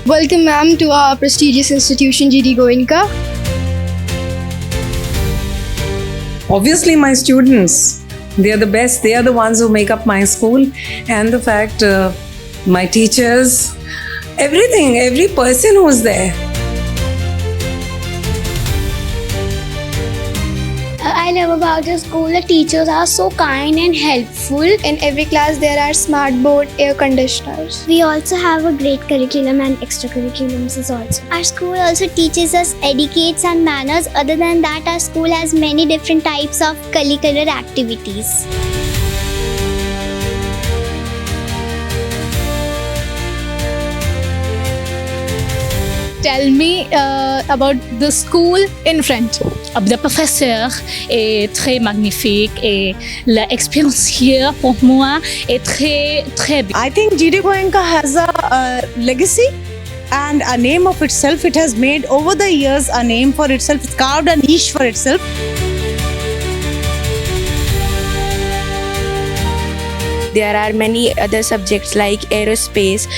Welcome, ma'am, to our prestigious institution, GD Goenka. Obviously, my students, they are the best. They are the ones who make up my school. And the fact, my teachers, everything, every person who's there. I love about the school, the teachers are so kind and helpful. In every class, there are smart board air conditioners. We also have a great curriculum and extracurriculums also. Our school also teaches us etiquettes and manners. Other than that, our school has many different types of curricular activities. Tell me about the school in French. Le professeur est très magnifique et l'expérience here pour moi est très bien. I think GD Goenka has a legacy and a name of itself. It has made over the years a name for itself. It's carved a niche for itself. There are many other subjects like aerospace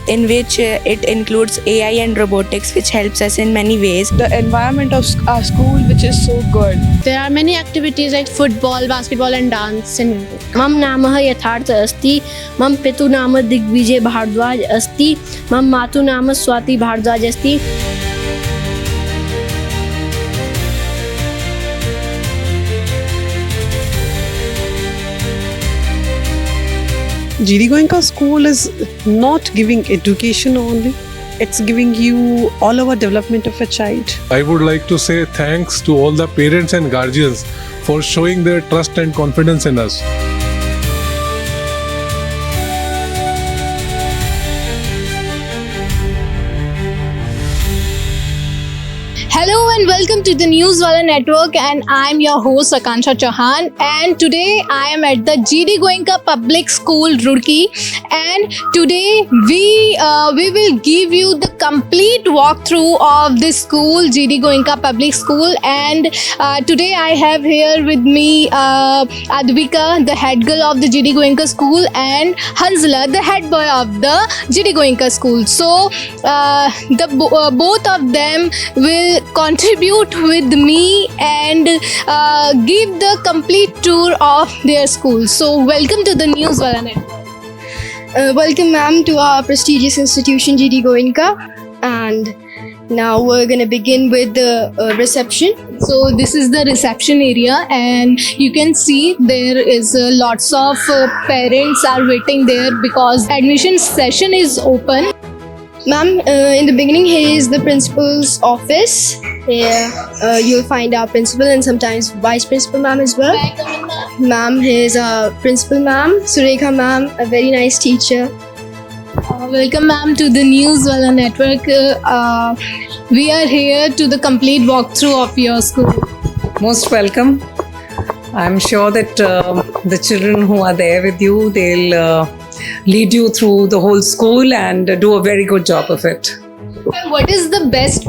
in which it includes AI and robotics, which helps us in many ways. The environment of our school, which is so good. There are many activities like football, basketball and dance and music. मम नामः यथार्थ अस्ति, मम पितुः नाम दिग्विजय भारद्वाज अस्ति, मम मातुः नाम स्वाति भारद्वाज अस्ति. GD Goenka school is not giving education only, it's giving you all over development of a child. I would like to say thanks to all the parents and guardians for showing their trust and confidence in us. Hello and welcome to the Newswala Network, and I'm your host Akansha Chauhan, and today I am at the GD Goenka Public School, Roorkee, and today we will give you the complete walkthrough of this school, GD Goenka Public School. And today I have here with me Advika, the head girl of the GD Goenka School, and Hansala, the head boy of the GD Goenka School. So both of them will contribute with me and give the complete tour of their school. So welcome to the Newswala Network. Welcome, ma'am, to our prestigious institution, GD Goenka. And now we're going to begin with the reception. So this is the reception area, and you can see there is lots of parents are waiting there because admission session is open. Ma'am, in the beginning, here is the principal's office. Here you'll find our principal and sometimes vice principal ma'am as well. Ma'am, here's our principal ma'am, Surekha ma'am, a very nice teacher. Welcome, ma'am, to the Newswala Network. We are here to the complete walkthrough of your school. Most welcome. I'm sure that the children who are there with you, they'll lead you through the whole school and do a very good job of it. And what is the best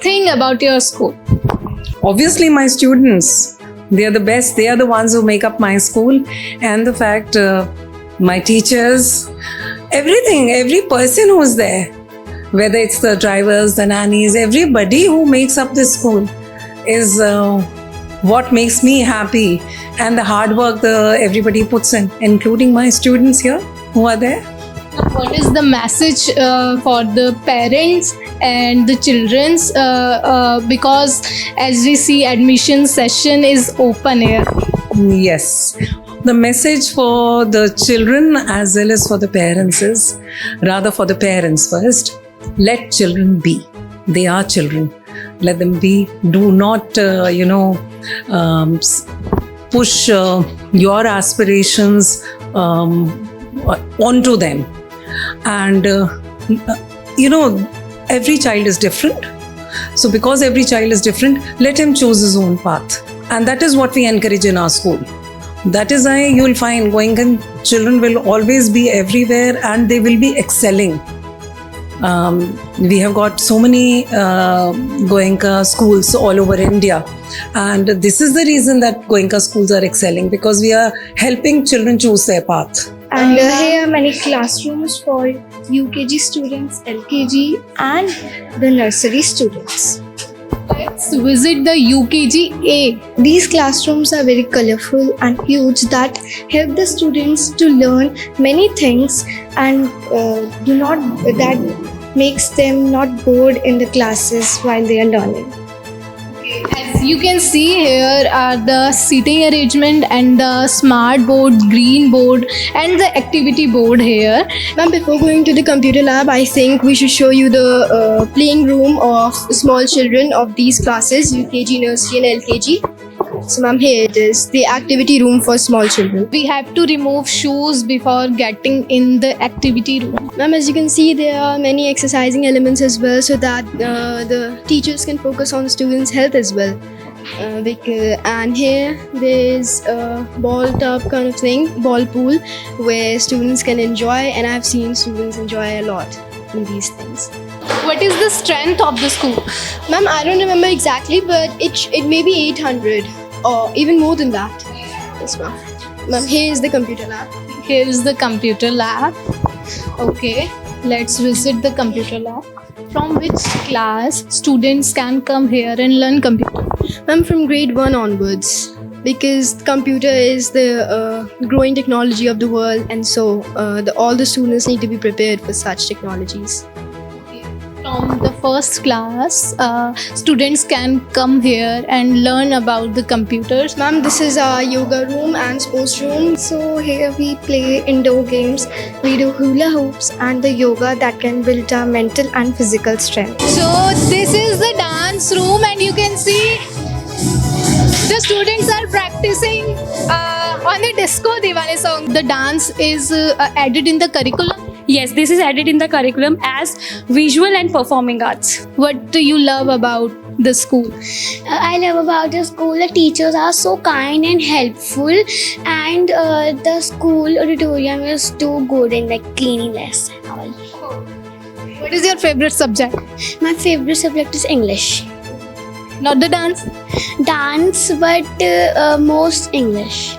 thing about your school? Obviously, my students, they are the best. They are the ones who make up my school. And the fact, my teachers, everything, every person who's there, whether it's the drivers, the nannies, everybody who makes up this school is what makes me happy, and the hard work everybody puts in, including my students here who are there. What is the message for the parents and the children's because as we see admission session is open here? Yes. The message for the children as well as for the parents is, rather for the parents first, let children be. They are children. Let them be. Do not, push your aspirations onto them. And, every child is different. So because every child is different, let him choose his own path. And that is what we encourage in our school. That is why you will find Goenkan children will always be everywhere and they will be excelling. We have got so many Goenka schools all over India, and this is the reason that Goenka schools are excelling, because we are helping children choose their path. And here are many classrooms for UKG students, LKG, and the nursery students. Let's visit the UKG-A. These classrooms are very colorful and huge that help the students to learn many things and that makes them not bored in the classes while they are learning. As you can see, here are the seating arrangement and the smart board, green board, and the activity board here. Ma'am, before going to the computer lab, I think we should show you the playing room of small children of these classes, UKG, nursery, and LKG. So, ma'am, here it is, the activity room for small children. We have to remove shoes before getting in the activity room. Ma'am, as you can see, there are many exercising elements as well, so that the teachers can focus on students' health as well. And here there's a ball tub kind of thing, ball pool, where students can enjoy, and I've seen students enjoy a lot in these things. What is the strength of the school? Ma'am, I don't remember exactly, but it may be 800 or even more than that. Yes, ma'am. Ma'am, here is the computer lab. Here is the computer lab. Okay, let's visit the computer lab. From which class students can come here and learn computer? Ma'am, from grade 1 onwards, because computer is the growing technology of the world, and so all the students need to be prepared for such technologies. From the first class, students can come here and learn about the computers. Ma'am, this is our yoga room and sports room. So here we play indoor games, we do hula hoops and the yoga that can build our mental and physical strength. So this is the dance room, and you can see the students are practicing on the Disco Diwali song. The dance is added in the curriculum. Yes, this is added in the curriculum as visual and performing arts. What do you love about the school? I love about the school, the teachers are so kind and helpful, and the school auditorium is too good in like cleanliness and all. What is your favorite subject? My favorite subject is English. Not the dance? Dance, but most English.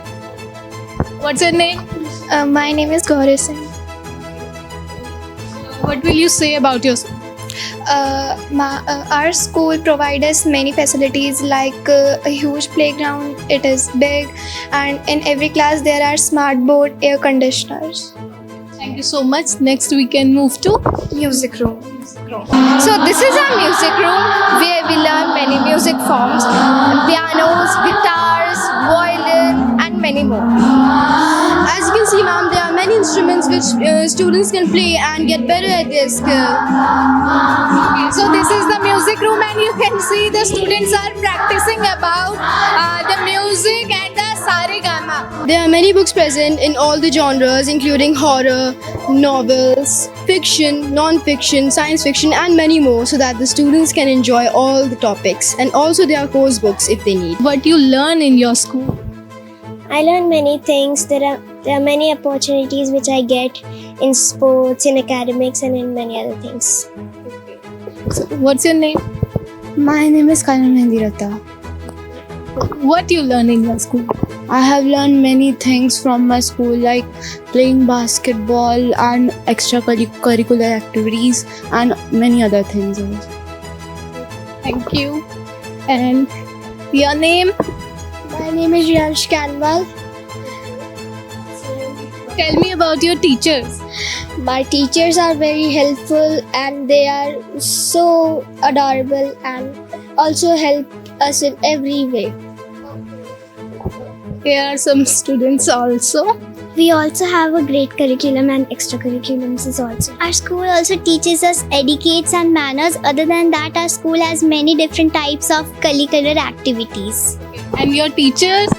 What's your name? My name is Gauri Singh. What will you say about your school? Our school provides us many facilities like a huge playground, it is big, and in every class there are smart board air conditioners. Thank you so much. Next we can move to Music room. So this is our music room where we learn many music forms, pianos, guitars, violin, and many more. As you can see, ma'am, there are many instruments which students can play and get better at their skill. So this is the music room, and you can see the students are practicing about the music and the Saregama. There are many books present in all the genres, including horror, novels, fiction, non-fiction, science fiction, and many more, so that the students can enjoy all the topics. And also there are course books if they need. What you learn in your school? I learn many things. There are many opportunities which I get in sports, in academics, and in many other things. So what's your name? My name is Karan Mendirata. What you learn in your school? I have learned many things from my school, like playing basketball and extracurricular activities and many other things also. Thank you. And your name? My name is Riyansh Kanwal. Tell me about your teachers. My teachers are very helpful and they are so adorable and also help us in every way. Here are some students also. We also have a great curriculum and extracurriculums also. Our school also teaches us etiquettes and manners. Other than that, our school has many different types of curricular activities. And your teachers?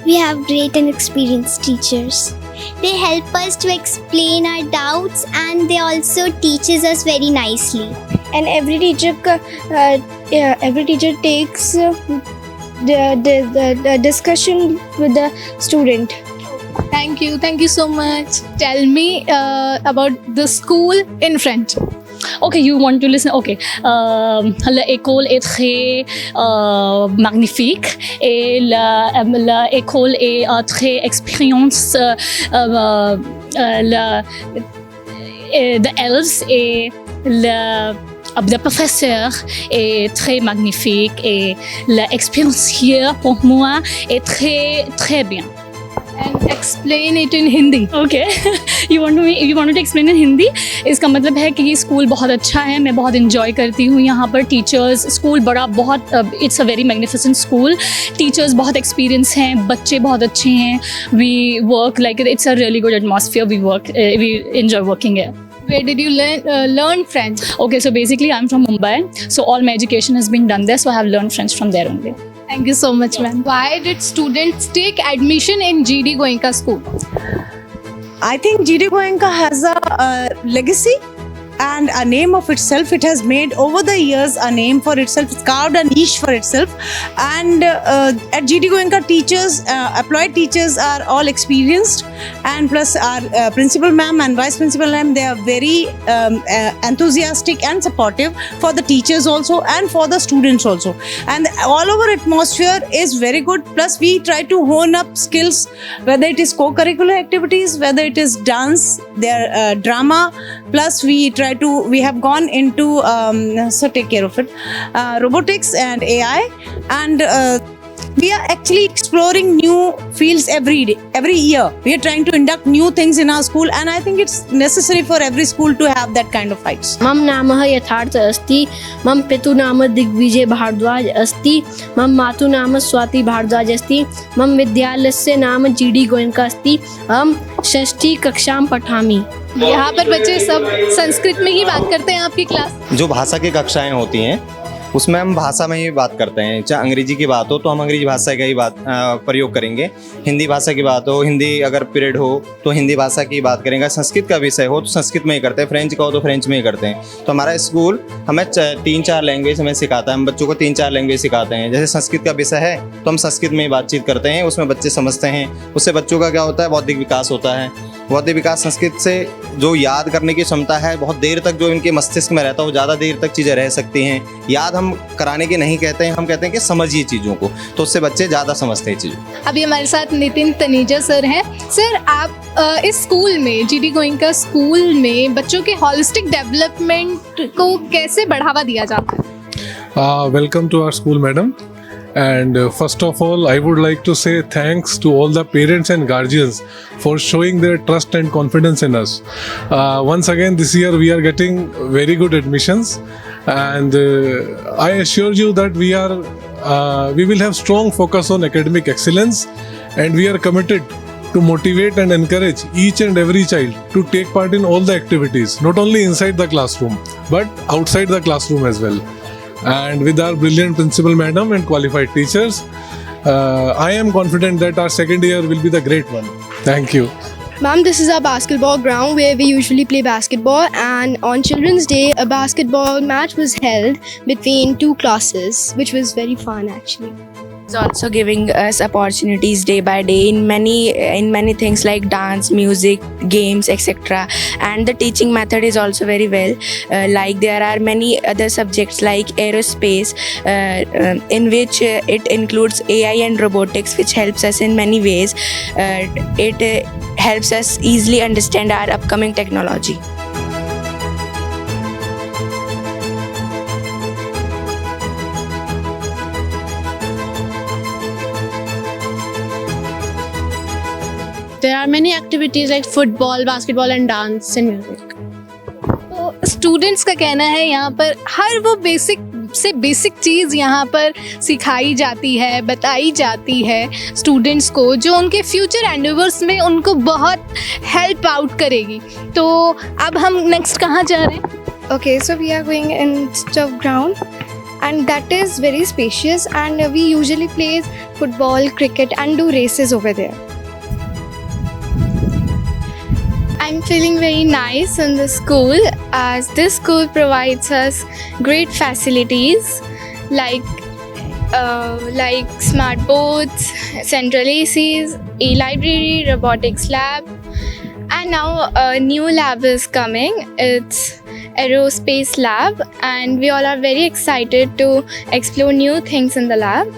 We have great and experienced teachers. They help us to explain our doubts and they also teaches us very nicely. And every teacher takes the discussion with the student. Thank you so much. Tell me about the school in French. Okay, you want to listen? Okay. L'école est très magnifique et l'école est très expérience the elves et le professeur est très magnifique et l'expérience here pour moi est très bien. And explain it in Hindi. Okay. you want to explain in Hindi? इसका मतलब है कि ये school बहुत अच्छा है, मैं बहुत इंजॉय करती हूँ यहाँ पर. टीचर्स, स्कूल बड़ा बहुत it's a very magnificent school. Teachers बहुत एक्सपीरियंस हैं, बच्चे बहुत अच्छे हैं. We work like it's a really good atmosphere. We enjoy working here. Where did you learn French? Okay, so basically I'm from Mumbai, so all my education has been done there, so I have learned French from there only. Thank you so much, ma'am. Why did students take admission in GD Goenka school? I think GD Goenka has a legacy and a name of itself. It has made over the years a name for itself. It's carved a niche for itself. And at GD Goenka, teachers, applied teachers are all experienced, and plus our principal ma'am and vice principal ma'am, they are very enthusiastic and supportive for the teachers also and for the students also. And all over atmosphere is very good. Plus we try to hone up skills, whether it is co-curricular activities, whether it is dance, their drama. Plus we have gone into so take care of it, robotics and AI, and we are actually exploring new fields every year. We are trying to induct new things in our school, and I think it's necessary for every school to have that kind of heights. मम नामः यथार्थ अस्ति, मम पितुः नाम दिग्विजय भारद्वाज अस्ति, मम मातुः नाम स्वाति भारद्वाज अस्ति, मम विद्यालयस्य नाम GD गोयनका अस्ति, अहं षष्ठी कक्षां पठामि. यहाँ पर बच्चे सब संस्कृत में ही बात करते हैं आपकी क्लास? जो भाषा की कक्षाएं होती हैं उसमें हम भाषा में ही बात करते हैं. चाहे अंग्रेजी की बात हो तो हम अंग्रेजी भाषा का ही प्रयोग करेंगे. हिंदी भाषा की बात हो, हिंदी अगर पीरियड हो तो हिंदी भाषा की बात करेंगे. संस्कृत का विषय हो तो संस्कृत में ही करते हैं. फ्रेंच का हो तो फ्रेंच में ही करते हैं. तो हमारा स्कूल हमें 3-4 लैंग्वेज हमें सिखाता है. हम बच्चों को 3-4 लैंग्वेज सिखाते हैं. जैसे संस्कृत का विषय है तो हम संस्कृत में ही बातचीत करते हैं, उसमें बच्चे समझते हैं. उससे बच्चों का क्या होता है, बौद्धिक विकास होता है. बौद्धिक विकास संस्कृत से जो याद करने की क्षमता है, बहुत देर तक जो इनके मस्तिष्क में रहता है वो ज़्यादा देर तक चीज़ें रह सकती हैं. याद हम कराने की नहीं कहते हैं, हम कहते हैं कि समझिए चीज़ों को, तो उससे बच्चे ज़्यादा समझते हैं चीज़ों. अभी हमारे साथ नितिन तनेजा सर हैं. सर, आप इस स्कूल में, GD गोइंका स्कूल में बच्चों के होलिस्टिक डेवलपमेंट को कैसे बढ़ावा दिया जाता है? Welcome to our school, madam. And first of all, I would like to say thanks to all the parents and guardians for showing their trust and confidence in us. Once again, this year we are getting very good admissions, and I assure you that we will have strong focus on academic excellence, and we are committed to motivate and encourage each and every child to take part in all the activities, not only inside the classroom but outside the classroom as well. And with our brilliant principal madam and qualified teachers, I am confident that our second year will be the great one. Thank you. Ma'am, this is our basketball ground where we usually play basketball, and on Children's Day, a basketball match was held between 2 classes, which was very fun actually. It's also giving us opportunities day by day in many things like dance, music, games, etc. And the teaching method is also very well. Like there are many other subjects like aerospace, in which it includes AI and robotics, which helps us in many ways. It helps us easily understand our upcoming technology. There are many activities like football, basketball and dance and music. तो students का कहना है यहाँ पर हर वो basic से basic चीज़ यहाँ पर सिखाई जाती है, बताई जाती है स्टूडेंट्स को, जो उनके फ्यूचर एंडेवर्स में उनको बहुत हेल्प आउट करेगी. तो अब हम नेक्स्ट कहाँ जा रहे हैं? Okay, so we are going in turf ground, and that is very spacious, and we usually play football, cricket and do races over there. I'm feeling very nice in the school, as this school provides us great facilities like smart boards, central ACs, e-library, robotics lab, and now a new lab is coming. It's aerospace lab, and we all are very excited to explore new things in the lab.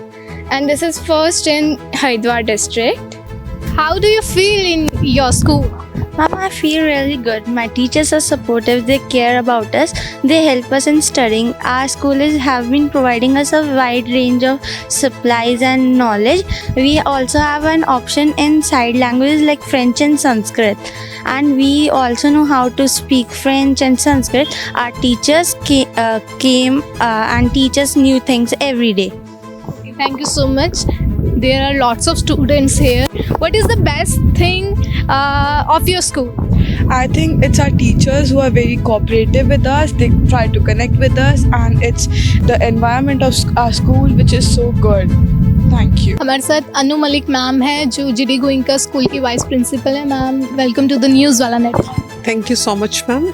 And this is first in Haridwar district. How do you feel in your school? Mom, I feel really good. My teachers are supportive. They care about us. They help us in studying. Our schools have been providing us a wide range of supplies and knowledge. We also have an option in side languages like French and Sanskrit. And we also know how to speak French and Sanskrit. Our teachers came and teach us new things every day. Okay, thank you so much. There are lots of students here. What is the best thing of your school? I think it's our teachers who are very cooperative with us. They try to connect with us, and it's the environment of our school which is so good. Thank you. हमारे साथ Anu Malik ma'am है जो GD Goenka school की vice principal है. Ma'am, welcome to the news wala network. Thank you so much, ma'am.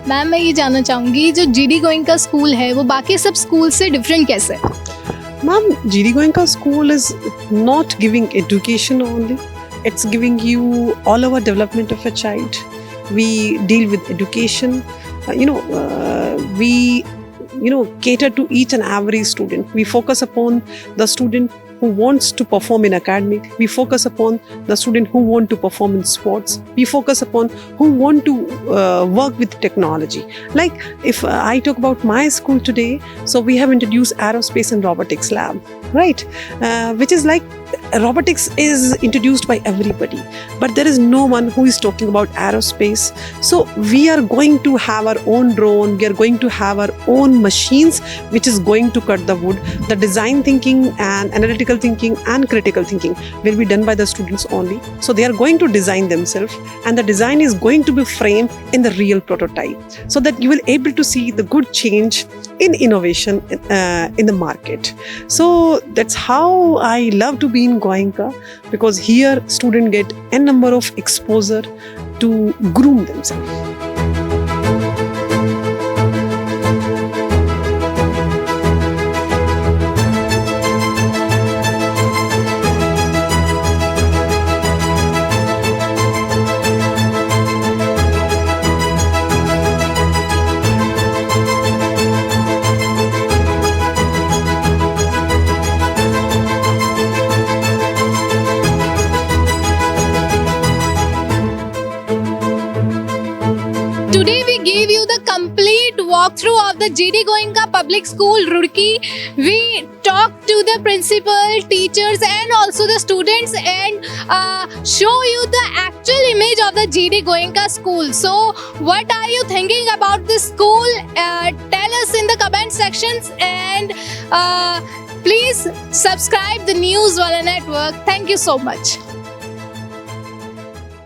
Ma'am, मैं ये जानना चाहूँगी जो जीडी गोइंका स्कूल है वो बाकी सब स्कूल से डिफरेंट कैसे है? Ma'am, GD Goenka School is not giving education only. It's giving you all over development of a child. We deal with education. We cater to each and every student. We focus upon the student who wants to perform in academic. We focus upon the student who want to perform in sports. We focus upon who want to work with technology. Like if I talk about my school today, so we have introduced aerospace and robotics lab, right? Which is like robotics is introduced by everybody, but there is no one who is talking about aerospace. So we are going to have our own drone. We are going to have our own machines which is going to cut the wood. The design thinking and analytical thinking and critical thinking will be done by the students only. So they are going to design themselves, and the design is going to be framed in the real prototype, so that you will able to see the good change in innovation in the market. So that's how I love to be in Goenka, because here students get a number of exposure to groom themselves. Today we gave you the complete walkthrough of the GD Goenka Public School, Roorkee. We talked to the principal, teachers and also the students and show you the actual image of the GD Goenka school. So what are you thinking about this school? Tell us in the comment sections, and please subscribe the News Wala Network. Thank you so much.